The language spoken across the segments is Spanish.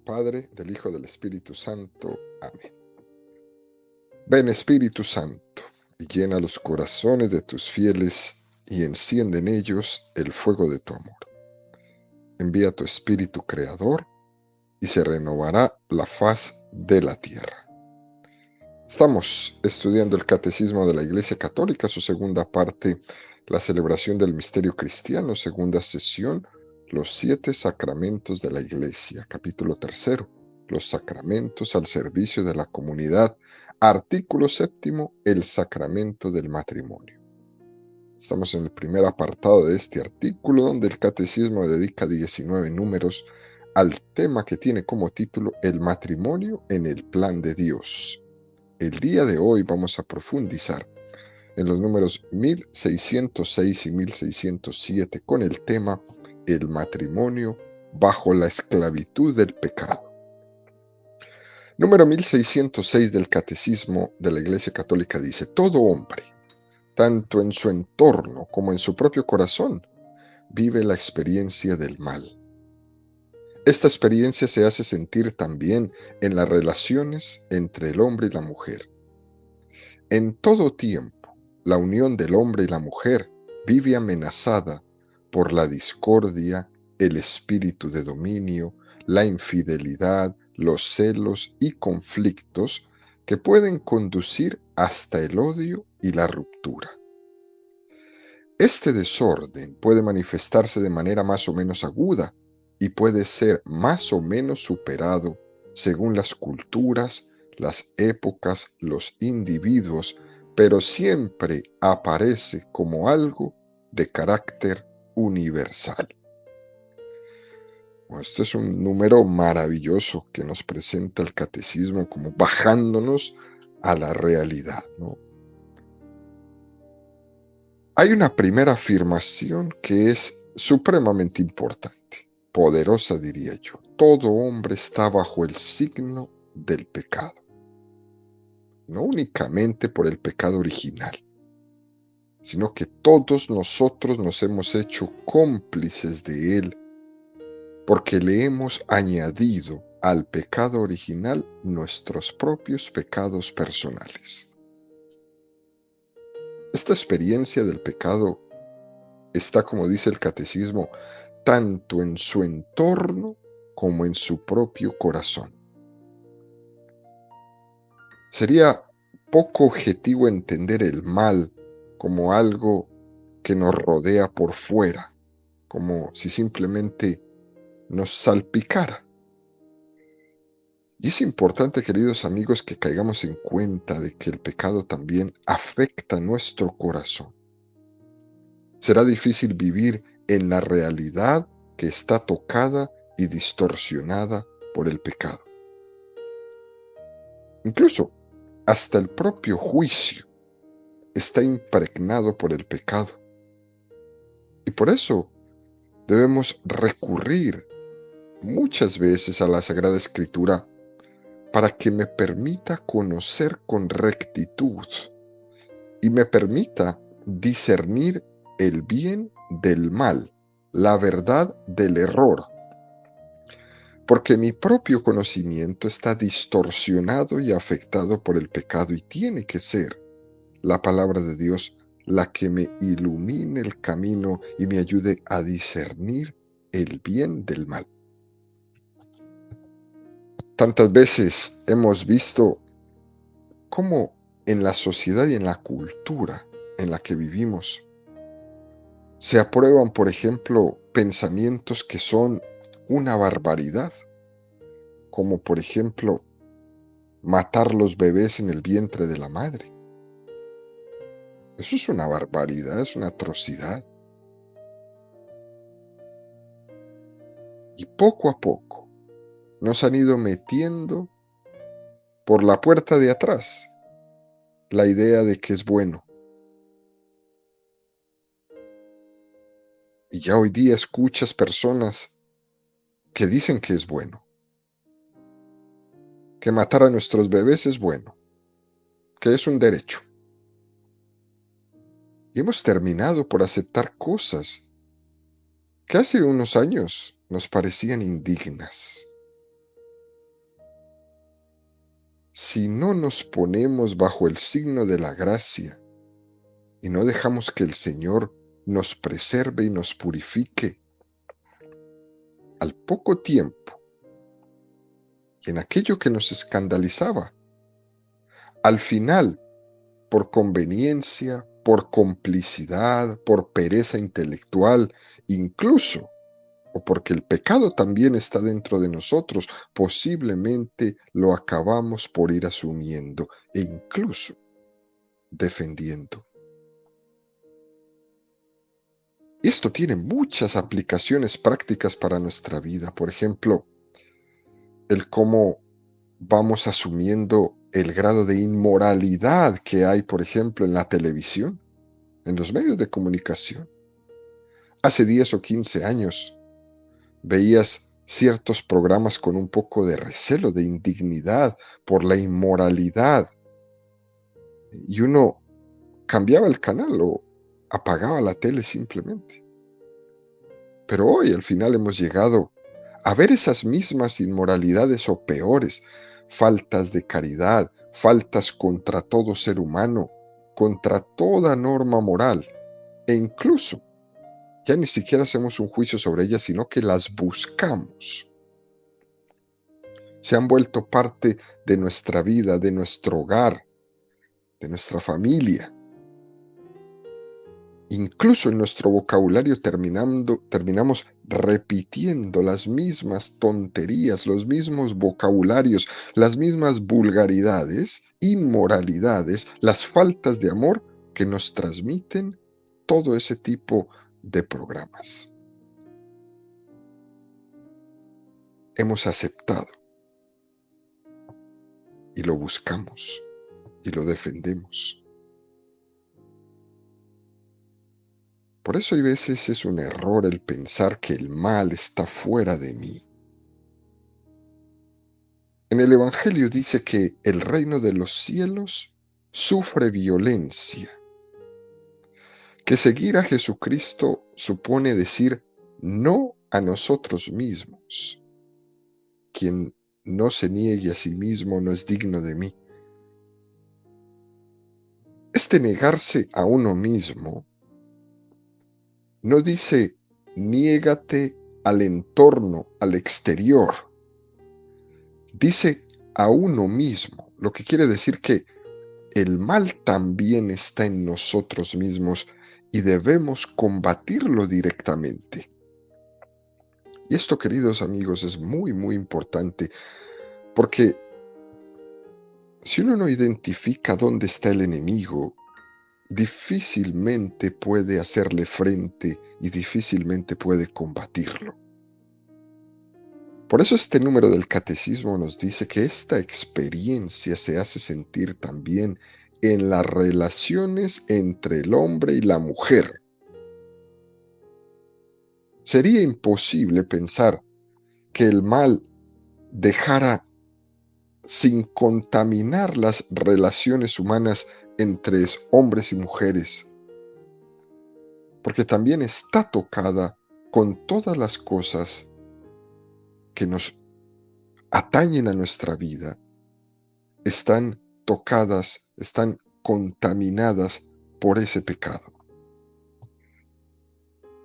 Padre, del Hijo, del Espíritu Santo. Amén. Ven Espíritu Santo, y llena los corazones de tus fieles, y enciende en ellos el fuego de tu amor. Envía tu Espíritu Creador, y se renovará la faz de la tierra. Estamos estudiando el Catecismo de la Iglesia Católica, su segunda parte, la celebración del misterio cristiano, segunda sesión, los 7 sacramentos de la Iglesia, capítulo 3, los sacramentos al servicio de la comunidad, artículo 7, el sacramento del matrimonio. Estamos en el primer apartado de este artículo, donde el Catecismo dedica 19 números al tema que tiene como título el matrimonio en el plan de Dios. El día de hoy vamos a profundizar en los números 1606 y 1607 con el tema el matrimonio bajo la esclavitud del pecado. Número 1606 del Catecismo de la Iglesia Católica dice: todo hombre, tanto en su entorno como en su propio corazón, vive la experiencia del mal. Esta experiencia se hace sentir también en las relaciones entre el hombre y la mujer. En todo tiempo, la unión del hombre y la mujer vive amenazada por la discordia, el espíritu de dominio, la infidelidad, los celos y conflictos que pueden conducir hasta el odio y la ruptura. Este desorden puede manifestarse de manera más o menos aguda y puede ser más o menos superado según las culturas, las épocas, los individuos, pero siempre aparece como algo de carácter universal. Bueno, este es un número maravilloso que nos presenta el catecismo como bajándonos a la realidad, ¿no? Hay una primera afirmación que es supremamente importante, poderosa diría yo. Todo hombre está bajo el signo del pecado, no únicamente por el pecado original, sino que todos nosotros nos hemos hecho cómplices de él porque le hemos añadido al pecado original nuestros propios pecados personales. Esta experiencia del pecado está, como dice el catecismo, tanto en su entorno como en su propio corazón. Sería poco objetivo entender el mal como algo que nos rodea por fuera, como si simplemente nos salpicara. Y es importante, queridos amigos, que caigamos en cuenta de que el pecado también afecta nuestro corazón. Será difícil vivir en la realidad que está tocada y distorsionada por el pecado. Incluso hasta el propio juicio está impregnado por el pecado. Y por eso debemos recurrir muchas veces a la Sagrada Escritura para que me permita conocer con rectitud y me permita discernir el bien del mal, la verdad del error, porque mi propio conocimiento está distorsionado y afectado por el pecado y tiene que ser la palabra de Dios la que me ilumine el camino y me ayude a discernir el bien del mal. Tantas veces hemos visto cómo en la sociedad y en la cultura en la que vivimos se aprueban, por ejemplo, pensamientos que son una barbaridad, como por ejemplo matar los bebés en el vientre de la madre. Eso es una barbaridad, es una atrocidad. Y poco a poco nos han ido metiendo por la puerta de atrás la idea de que es bueno. Y ya hoy día escuchas personas que dicen que es bueno, que matar a nuestros bebés es bueno, que es un derecho. Y hemos terminado por aceptar cosas que hace unos años nos parecían indignas. si no nos ponemos bajo el signo de la gracia y no dejamos que el Señor nos preserve y nos purifique, al poco tiempo, y en aquello que nos escandalizaba, al final, por conveniencia, por complicidad, por pereza intelectual, incluso, o porque el pecado también está dentro de nosotros, posiblemente lo acabamos por ir asumiendo e incluso defendiendo. Esto tiene muchas aplicaciones prácticas para nuestra vida. Por ejemplo, el cómo vamos asumiendo el grado de inmoralidad que hay, por ejemplo, en la televisión, en los medios de comunicación. Hace 10 o 15 años veías ciertos programas con un poco de recelo, de indignidad por la inmoralidad, y uno cambiaba el canal o apagaba la tele simplemente. Pero hoy al final hemos llegado a ver esas mismas inmoralidades o peores, faltas de caridad, faltas contra todo ser humano, contra toda norma moral, e incluso ya ni siquiera hacemos un juicio sobre ellas, sino que las buscamos. Se han vuelto parte de nuestra vida, de nuestro hogar, de nuestra familia. Incluso en nuestro vocabulario terminamos repitiendo las mismas tonterías, los mismos vocabularios, las mismas vulgaridades, inmoralidades, las faltas de amor que nos transmiten todo ese tipo de programas. Hemos aceptado y lo buscamos y lo defendemos. Por eso hay veces es un error el pensar que el mal está fuera de mí. En el Evangelio dice que el reino de los cielos sufre violencia, que seguir a Jesucristo supone decir no a nosotros mismos. Quien no se niegue a sí mismo no es digno de mí. Este negarse a uno mismo no dice niégate al entorno, al exterior. Dice a uno mismo, lo que quiere decir que el mal también está en nosotros mismos y debemos combatirlo directamente. Y esto, queridos amigos, es muy, muy importante, porque si uno no identifica dónde está el enemigo, difícilmente puede hacerle frente y difícilmente puede combatirlo. Por eso este número del catecismo nos dice que esta experiencia se hace sentir también en las relaciones entre el hombre y la mujer. Sería imposible pensar que el mal dejara sin contaminar las relaciones humanas entre hombres y mujeres, porque también está tocada con todas las cosas que nos atañen a nuestra vida, están tocadas, están contaminadas por ese pecado.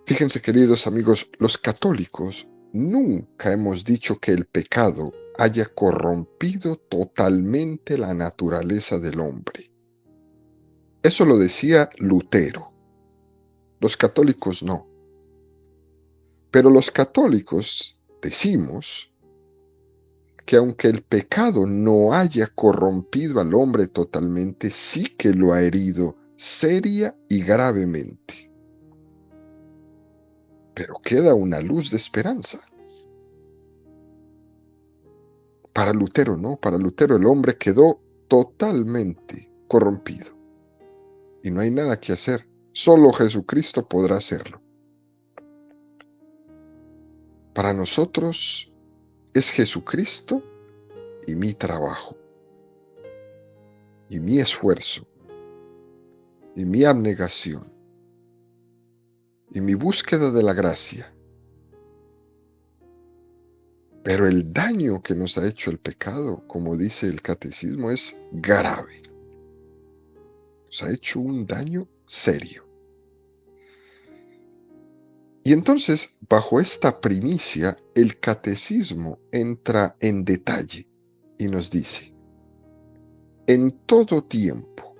Fíjense, queridos amigos, los católicos nunca hemos dicho que el pecado haya corrompido totalmente la naturaleza del hombre. Eso lo decía Lutero. Los católicos no. Pero los católicos decimos que aunque el pecado no haya corrompido al hombre totalmente, sí que lo ha herido seria y gravemente. Pero queda una luz de esperanza. Para Lutero no, para Lutero el hombre quedó totalmente corrompido. Y no hay nada que hacer, solo Jesucristo podrá hacerlo. Para nosotros es Jesucristo y mi trabajo, y mi esfuerzo, y mi abnegación, y mi búsqueda de la gracia. Pero el daño que nos ha hecho el pecado, como dice el catecismo, es grave. Nos ha hecho un daño serio. Y entonces, bajo esta primicia, el catecismo entra en detalle y nos dice: en todo tiempo,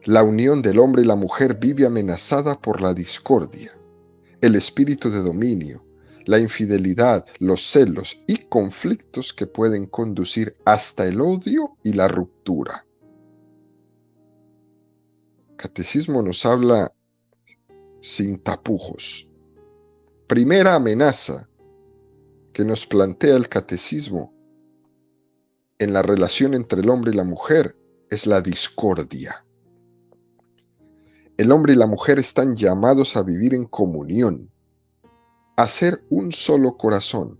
la unión del hombre y la mujer vive amenazada por la discordia, el espíritu de dominio, la infidelidad, los celos y conflictos que pueden conducir hasta el odio y la ruptura. El catecismo nos habla sin tapujos. Primera amenaza que nos plantea el catecismo en la relación entre el hombre y la mujer es la discordia. El hombre y la mujer están llamados a vivir en comunión, a ser un solo corazón.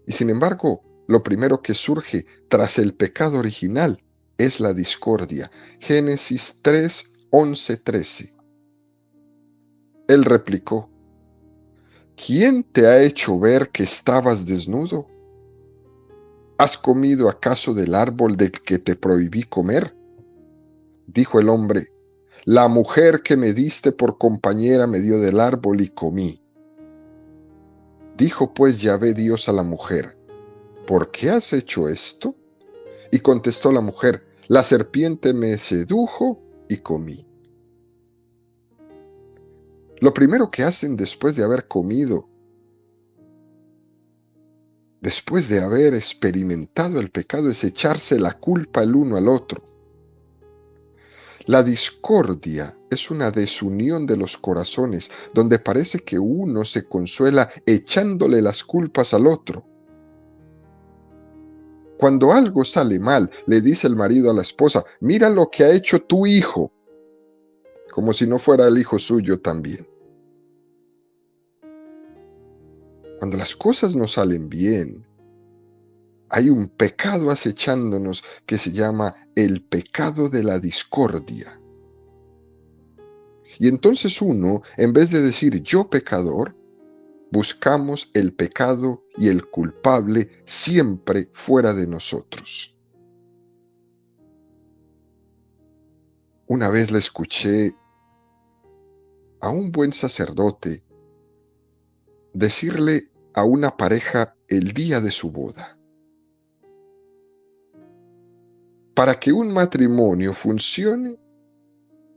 Y sin embargo, lo primero que surge tras el pecado original es la discordia. Génesis 3, 11, 13. Él replicó: ¿quién te ha hecho ver que estabas desnudo? ¿Has comido acaso del árbol del que te prohibí comer? Dijo el hombre: la mujer que me diste por compañera me dio del árbol y comí. Dijo pues Yahvé Dios a la mujer: ¿por qué has hecho esto? Y contestó la mujer: la serpiente me sedujo y comí. Lo primero que hacen después de haber comido, después de haber experimentado el pecado, es echarse la culpa el uno al otro. La discordia es una desunión de los corazones, donde parece que uno se consuela echándole las culpas al otro. Cuando algo sale mal, le dice el marido a la esposa: mira lo que ha hecho tu hijo, como si no fuera el hijo suyo también. Cuando las cosas no salen bien, hay un pecado acechándonos que se llama el pecado de la discordia. Y entonces uno, en vez de decir yo pecador, buscamos el pecado y el culpable siempre fuera de nosotros. Una vez le escuché a un buen sacerdote decirle a una pareja el día de su boda: para que un matrimonio funcione,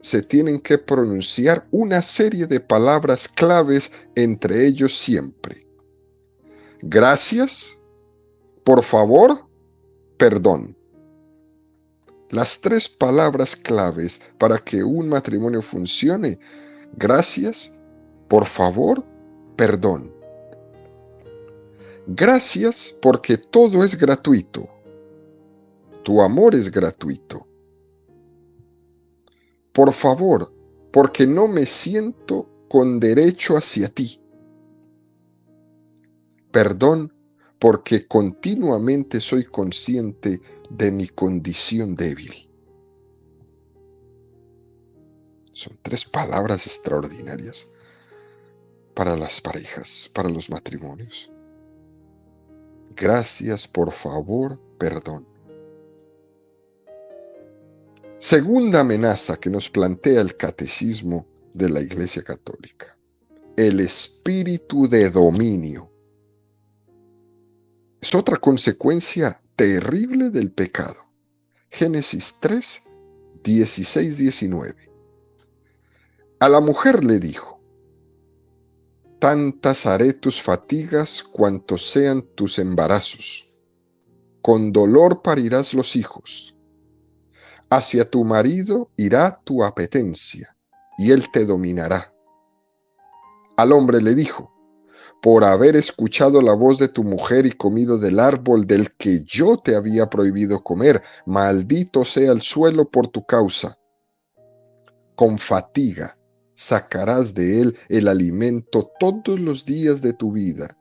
se tienen que pronunciar una serie de palabras claves, entre ellos siempre: gracias, por favor, perdón. Las tres palabras claves para que un matrimonio funcione: gracias, por favor, perdón. Gracias porque todo es gratuito. Tu amor es gratuito. Por favor, porque no me siento con derecho hacia ti. Perdón, porque continuamente soy consciente de mi condición débil. Son tres palabras extraordinarias para las parejas, para los matrimonios. Gracias, por favor, perdón. Segunda amenaza que nos plantea el catecismo de la Iglesia Católica: el espíritu de dominio. Es otra consecuencia terrible del pecado. Génesis 3, 16, 19. A la mujer le dijo: tantas haré tus fatigas cuantos sean tus embarazos. Con dolor parirás los hijos. Hacia tu marido irá tu apetencia, y él te dominará. Al hombre le dijo: por haber escuchado la voz de tu mujer y comido del árbol del que yo te había prohibido comer, maldito sea el suelo por tu causa. Con fatiga sacarás de él el alimento todos los días de tu vida.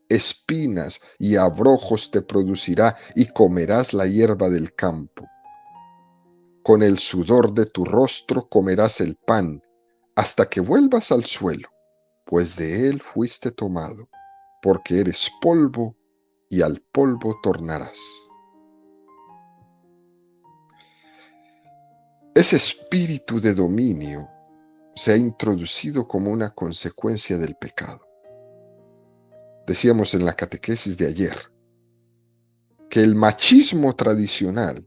Espinas y abrojos te producirá y comerás la hierba del campo. Con el sudor de tu rostro comerás el pan, hasta que vuelvas al suelo, pues de él fuiste tomado, porque eres polvo y al polvo tornarás. Ese espíritu de dominio se ha introducido como una consecuencia del pecado. Decíamos en la catequesis de ayer que el machismo tradicional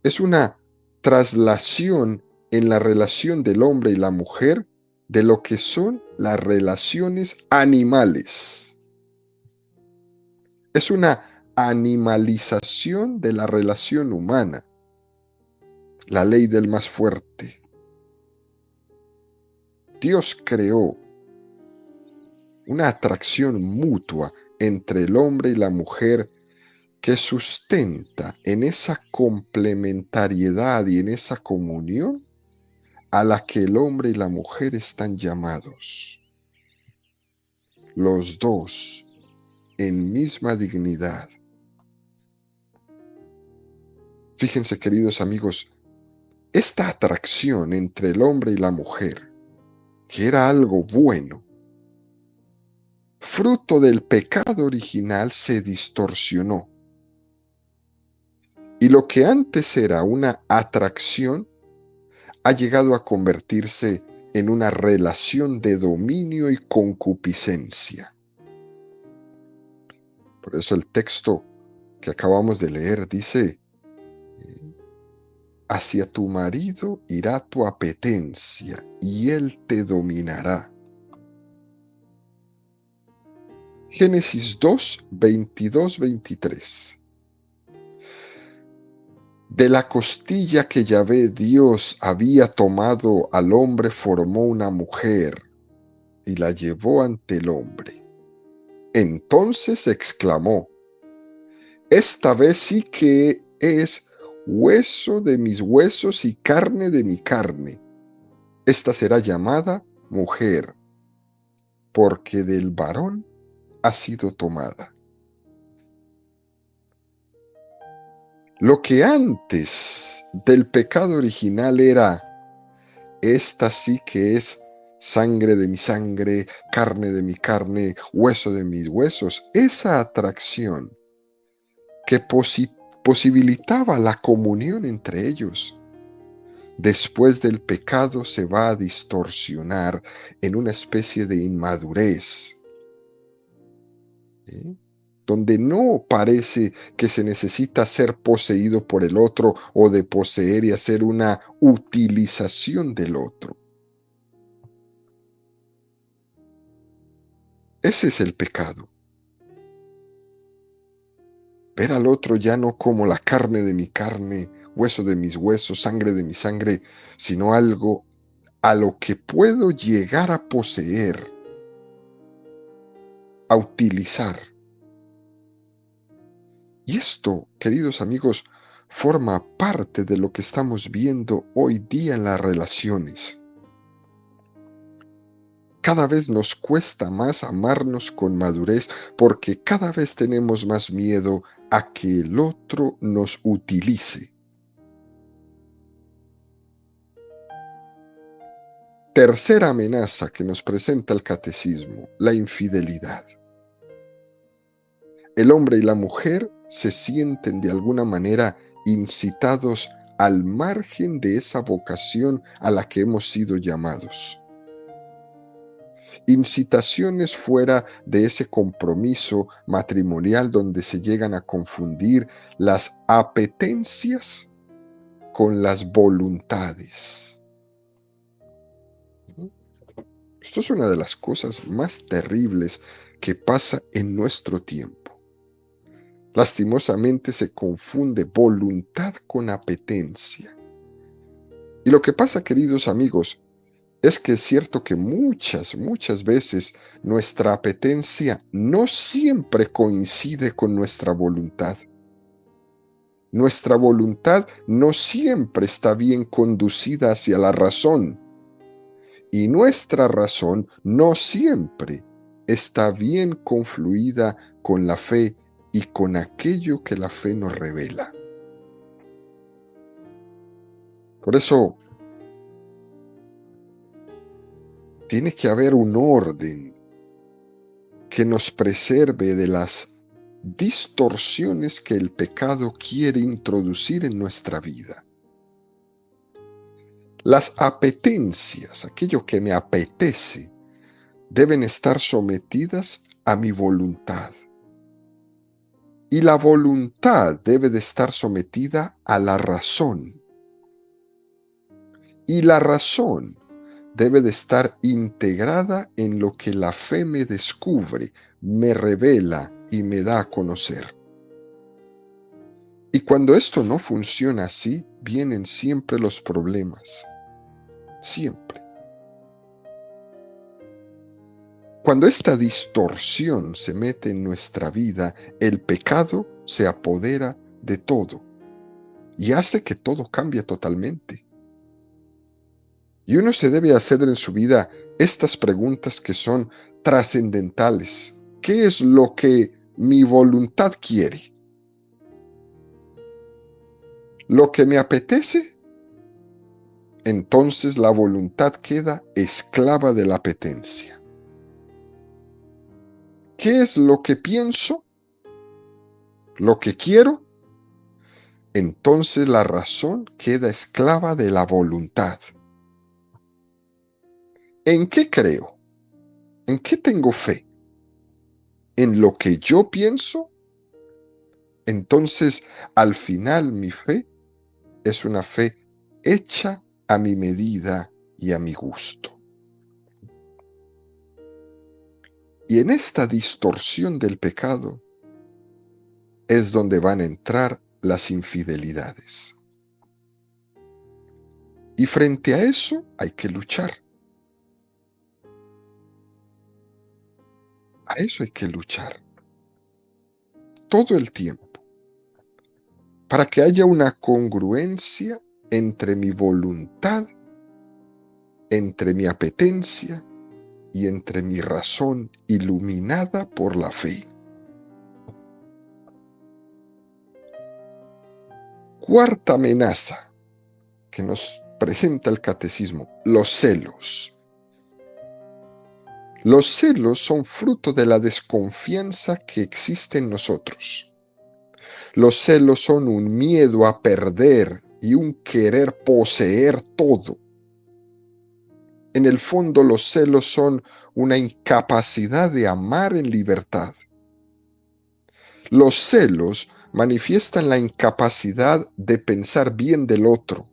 es una traslación en la relación del hombre y la mujer de lo que son las relaciones animales. Es una animalización de la relación humana, la ley del más fuerte. Dios creó una atracción mutua entre el hombre y la mujer que sustenta en esa complementariedad y en esa comunión a la que el hombre y la mujer están llamados, los dos en misma dignidad. Fíjense, queridos amigos, esta atracción entre el hombre y la mujer, que era algo bueno, fruto del pecado original, se distorsionó. Y lo que antes era una atracción ha llegado a convertirse en una relación de dominio y concupiscencia. Por eso el texto que acabamos de leer dice, hacia tu marido irá tu apetencia y él te dominará. Génesis 2, 22, 23. De la costilla que Yahvé Dios había tomado al hombre formó una mujer y la llevó ante el hombre. Entonces exclamó, esta vez sí que es hueso de mis huesos y carne de mi carne. Esta será llamada mujer, porque del varón ha sido tomada. Lo que antes del pecado original era, esta sí que es sangre de mi sangre, carne de mi carne, hueso de mis huesos, esa atracción que posibilitaba la comunión entre ellos, después del pecado se va a distorsionar en una especie de inmadurez, ¿sí? Donde no parece que se necesita ser poseído por el otro o de poseer y hacer una utilización del otro. Ese es el pecado. Ver al otro ya no como la carne de mi carne, hueso de mis huesos, sangre de mi sangre, sino algo a lo que puedo llegar a poseer, a utilizar. Y esto, queridos amigos, forma parte de lo que estamos viendo hoy día en las relaciones. Cada vez nos cuesta más amarnos con madurez porque cada vez tenemos más miedo a que el otro nos utilice. Tercera amenaza que nos presenta el catecismo, la infidelidad. El hombre y la mujer se sienten de alguna manera incitados al margen de esa vocación a la que hemos sido llamados. Incitaciones fuera de ese compromiso matrimonial donde se llegan a confundir las apetencias con las voluntades. Esto es una de las cosas más terribles que pasa en nuestro tiempo. Lastimosamente se confunde voluntad con apetencia. Y lo que pasa, queridos amigos, es que es cierto que muchas veces nuestra apetencia no siempre coincide con nuestra voluntad. Nuestra voluntad no siempre está bien conducida hacia la razón. Y nuestra razón no siempre está bien confluida con la fe y con aquello que la fe nos revela. Por eso, tiene que haber un orden que nos preserve de las distorsiones que el pecado quiere introducir en nuestra vida. Las apetencias, aquello que me apetece, deben estar sometidas a mi voluntad. Y la voluntad debe de estar sometida a la razón. Y la razón debe de estar integrada en lo que la fe me descubre, me revela y me da a conocer. Y cuando esto no funciona así, vienen siempre los problemas. Siempre. Cuando esta distorsión se mete en nuestra vida, el pecado se apodera de todo y hace que todo cambie totalmente. Y uno se debe hacer en su vida estas preguntas que son trascendentales. ¿Qué es lo que mi voluntad quiere? ¿Lo que me apetece? Entonces la voluntad queda esclava de la apetencia. ¿Qué es lo que pienso? ¿Lo que quiero? Entonces la razón queda esclava de la voluntad. ¿En qué creo? ¿En qué tengo fe? ¿En lo que yo pienso? Entonces, al final mi fe es una fe hecha a mi medida y a mi gusto. Y en esta distorsión del pecado es donde van a entrar las infidelidades. Y frente a eso hay que luchar. A eso hay que luchar. Todo el tiempo. Para que haya una congruencia entre mi voluntad, entre mi apetencia y entre mi razón iluminada por la fe. Cuarta amenaza que nos presenta el catecismo, los celos. Los celos son fruto de la desconfianza que existe en nosotros. Los celos son un miedo a perder y un querer poseer todo. En el fondo, los celos son una incapacidad de amar en libertad. Los celos manifiestan la incapacidad de pensar bien del otro.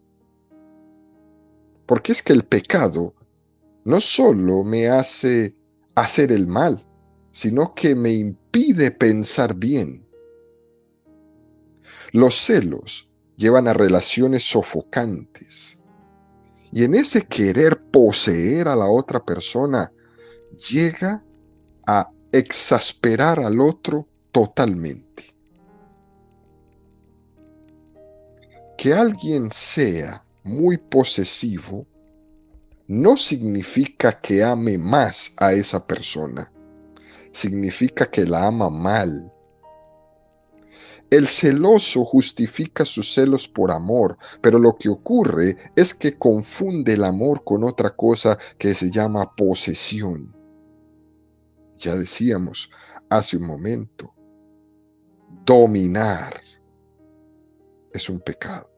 Porque es que el pecado no solo me hace hacer el mal, sino que me impide pensar bien. Los celos llevan a relaciones sofocantes. Y en ese querer poseer a la otra persona, llega a exasperar al otro totalmente. Que alguien sea muy posesivo no significa que ame más a esa persona, significa que la ama mal. El celoso justifica sus celos por amor, pero lo que ocurre es que confunde el amor con otra cosa que se llama posesión. Ya decíamos hace un momento, dominar es un pecado.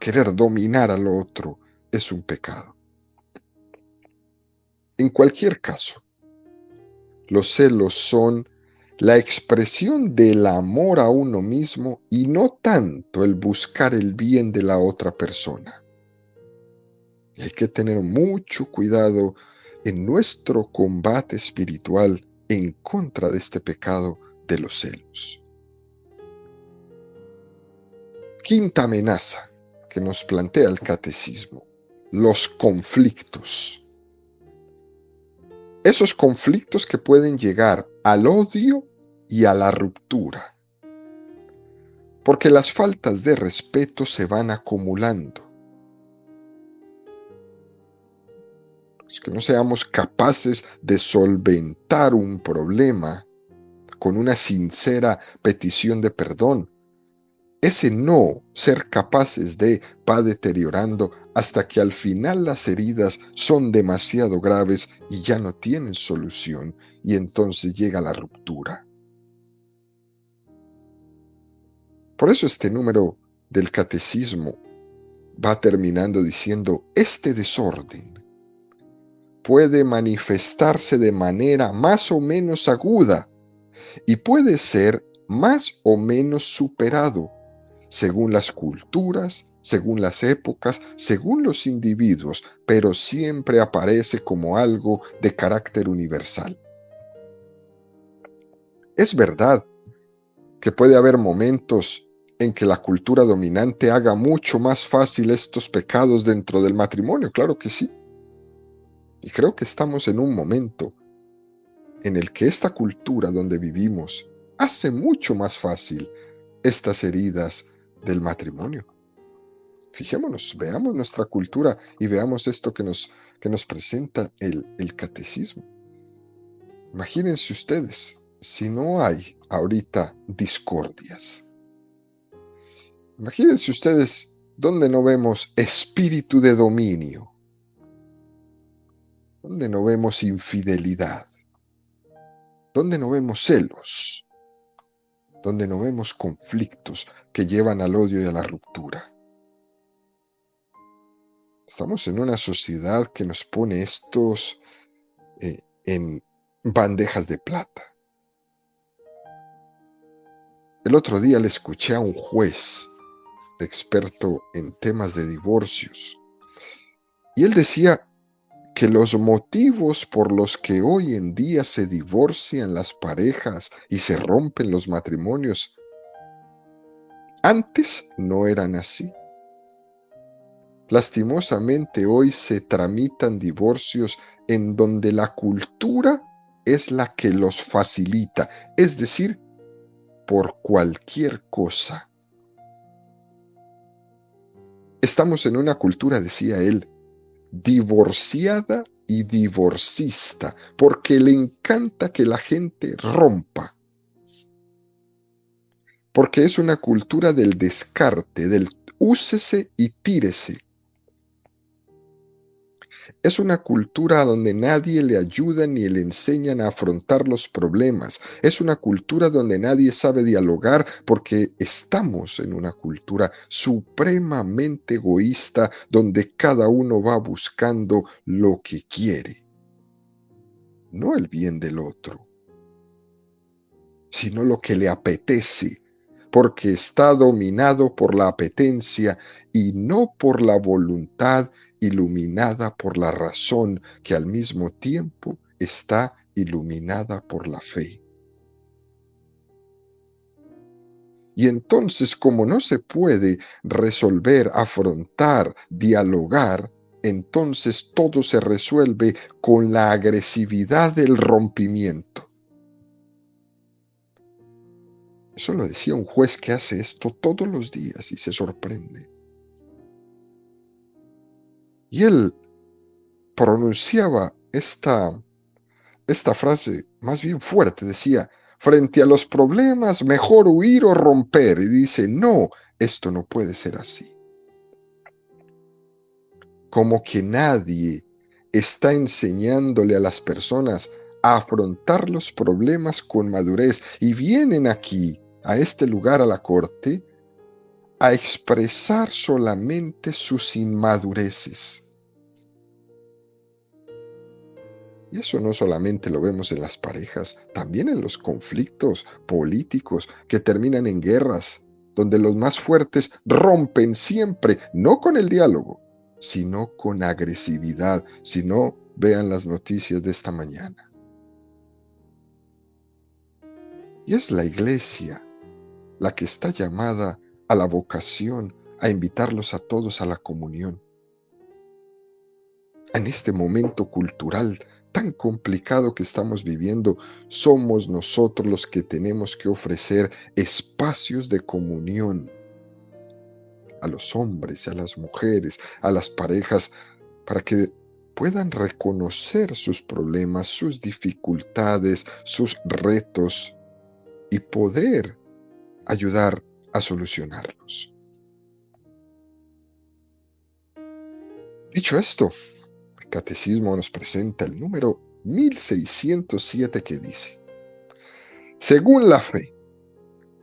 Querer dominar al otro es un pecado. En cualquier caso, los celos son la expresión del amor a uno mismo y no tanto el buscar el bien de la otra persona. Y hay que tener mucho cuidado en nuestro combate espiritual en contra de este pecado de los celos. Quinta amenaza que nos plantea el catecismo, los conflictos. Esos conflictos que pueden llegar al odio y a la ruptura. Porque las faltas de respeto se van acumulando. Es que no seamos capaces de solventar un problema con una sincera petición de perdón. Ese no ser capaces de va deteriorando hasta que al final las heridas son demasiado graves y ya no tienen solución, y entonces llega la ruptura. Por eso este número del catecismo va terminando diciendo: este desorden puede manifestarse de manera más o menos aguda y puede ser más o menos superado según las culturas, según las épocas, según los individuos, pero siempre aparece como algo de carácter universal. Es verdad que puede haber momentos en que la cultura dominante haga mucho más fácil estos pecados dentro del matrimonio, claro que sí. Y creo que estamos en un momento en el que esta cultura donde vivimos hace mucho más fácil estas heridas del matrimonio. Fijémonos, veamos nuestra cultura y veamos esto que nos presenta el catecismo. Imagínense ustedes, si no hay ahorita discordias. Imagínense ustedes donde no vemos espíritu de dominio, donde no vemos infidelidad, donde no vemos celos, donde no vemos conflictos que llevan al odio y a la ruptura. Estamos en una sociedad que nos pone estos en bandejas de plata. El otro día le escuché a un juez experto en temas de divorcios y él decía que los motivos por los que hoy en día se divorcian las parejas y se rompen los matrimonios antes no eran así. Lastimosamente hoy se tramitan divorcios en donde la cultura es la que los facilita, es decir, por cualquier cosa. Estamos en una cultura, decía él, divorciada y divorcista, porque le encanta que la gente rompa, porque es una cultura del descarte, del úsese y tírese. Es una cultura donde nadie le ayuda ni le enseñan a afrontar los problemas. Es una cultura donde nadie sabe dialogar porque estamos en una cultura supremamente egoísta donde cada uno va buscando lo que quiere, no el bien del otro, sino lo que le apetece, porque está dominado por la apetencia y no por la voluntad iluminada por la razón, que al mismo tiempo está iluminada por la fe. Y entonces, como no se puede resolver, afrontar, dialogar, entonces todo se resuelve con la agresividad del rompimiento. Eso lo decía un juez que hace esto todos los días y se sorprende. Y él pronunciaba esta frase más bien fuerte, decía: frente a los problemas, mejor huir o romper. Y dice: no, esto no puede ser así. Como que nadie está enseñándole a las personas a afrontar los problemas con madurez y vienen aquí, a este lugar, a la corte, a expresar solamente sus inmadureces. Y eso no solamente lo vemos en las parejas, también en los conflictos políticos que terminan en guerras, donde los más fuertes rompen siempre, no con el diálogo, sino con agresividad. Si no, vean las noticias de esta mañana. Y es la iglesia la que está llamada a la vocación, a invitarlos a todos a la comunión. En este momento cultural tan complicado que estamos viviendo, somos nosotros los que tenemos que ofrecer espacios de comunión a los hombres, a las mujeres, a las parejas, para que puedan reconocer sus problemas, sus dificultades, sus retos y poder ayudar a solucionarlos. Dicho esto, el Catecismo nos presenta el número 1607 que dice: según la fe,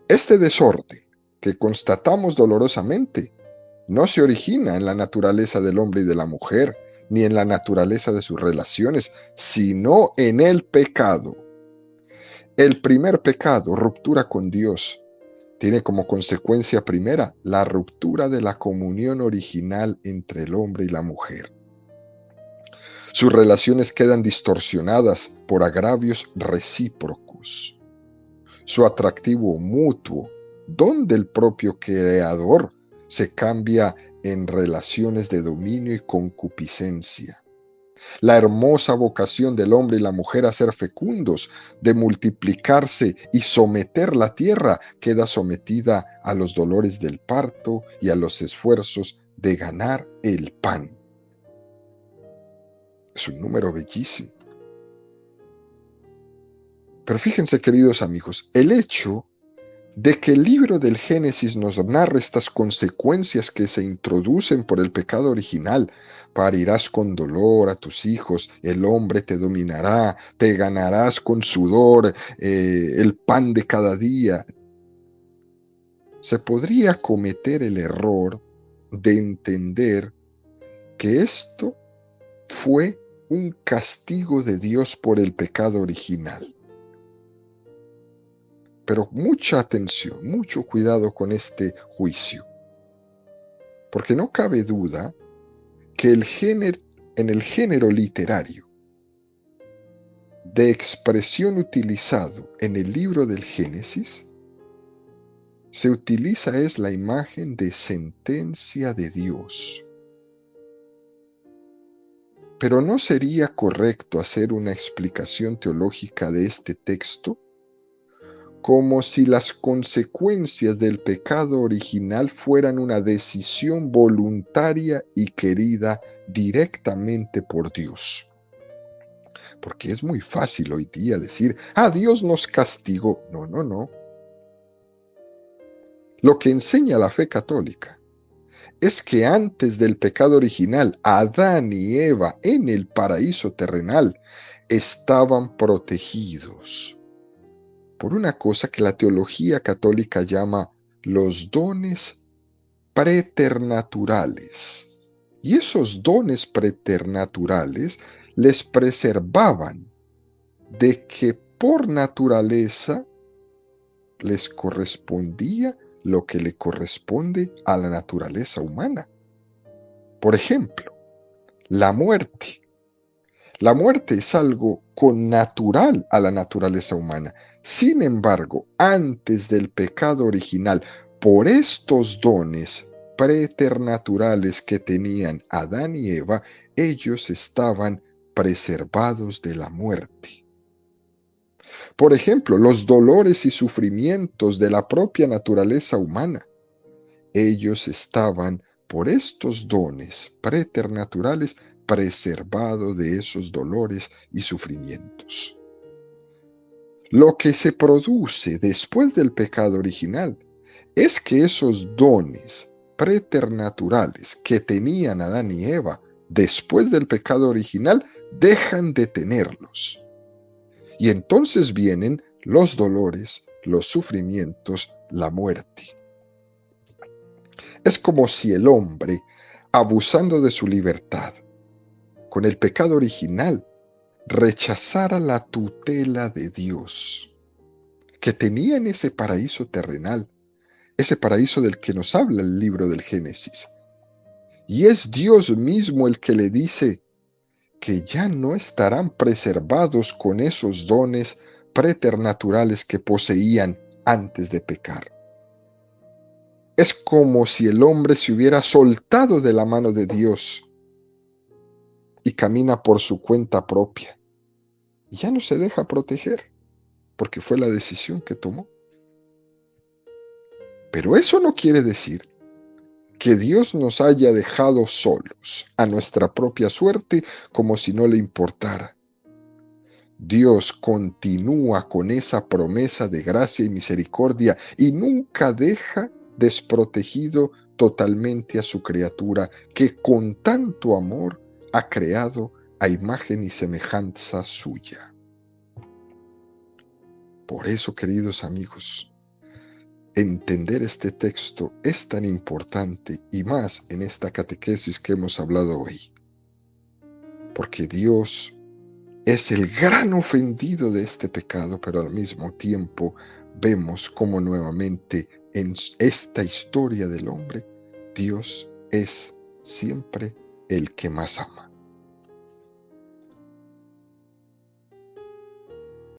este desorden que constatamos dolorosamente no se origina en la naturaleza del hombre y de la mujer, ni en la naturaleza de sus relaciones, sino en el pecado. El primer pecado, ruptura con Dios, tiene como consecuencia primera la ruptura de la comunión original entre el hombre y la mujer. Sus relaciones quedan distorsionadas por agravios recíprocos. Su atractivo mutuo, donde el propio creador se cambia en relaciones de dominio y concupiscencia. La hermosa vocación del hombre y la mujer a ser fecundos, de multiplicarse y someter la tierra, queda sometida a los dolores del parto y a los esfuerzos de ganar el pan. Es un número bellísimo. Pero fíjense, queridos amigos, el hecho de que el libro del Génesis nos narre estas consecuencias que se introducen por el pecado original: parirás con dolor a tus hijos, el hombre te dominará, te ganarás con sudor el pan de cada día. Se podría cometer el error de entender que esto fue un castigo de Dios por el pecado original. Pero mucha atención, mucho cuidado con este juicio, porque no cabe duda que en el género literario de expresión utilizado en el libro del Génesis, se utiliza es la imagen de sentencia de Dios. Pero ¿no sería correcto hacer una explicación teológica de este texto como si las consecuencias del pecado original fueran una decisión voluntaria y querida directamente por Dios? Porque es muy fácil hoy día decir: Dios nos castigó. No, no, no. Lo que enseña la fe católica es que antes del pecado original, Adán y Eva en el paraíso terrenal estaban protegidos por una cosa que la teología católica llama los dones preternaturales. Y esos dones preternaturales les preservaban de que por naturaleza les correspondía lo que le corresponde a la naturaleza humana. Por ejemplo, la muerte. La muerte es algo connatural a la naturaleza humana. Sin embargo, antes del pecado original, por estos dones preternaturales que tenían Adán y Eva, ellos estaban preservados de la muerte. Por ejemplo, los dolores y sufrimientos de la propia naturaleza humana. Ellos estaban, por estos dones preternaturales, preservados de esos dolores y sufrimientos. Lo que se produce después del pecado original es que esos dones preternaturales que tenían Adán y Eva después del pecado original dejan de tenerlos. Y entonces vienen los dolores, los sufrimientos, la muerte. Es como si el hombre, abusando de su libertad, con el pecado original, rechazara la tutela de Dios, que tenía en ese paraíso terrenal, ese paraíso del que nos habla el libro del Génesis. Y es Dios mismo el que le dice que ya no estarán preservados con esos dones preternaturales que poseían antes de pecar. Es como si el hombre se hubiera soltado de la mano de Dios y camina por su cuenta propia. Y ya no se deja proteger, porque fue la decisión que tomó. Pero eso no quiere decir que Dios nos haya dejado solos, a nuestra propia suerte, como si no le importara. Dios continúa con esa promesa de gracia y misericordia y nunca deja desprotegido totalmente a su criatura que con tanto amor ha creado a imagen y semejanza suya. Por eso, queridos amigos, entender este texto es tan importante y más en esta catequesis que hemos hablado hoy, porque Dios es el gran ofendido de este pecado, pero al mismo tiempo vemos cómo nuevamente en esta historia del hombre, Dios es siempre el que más ama.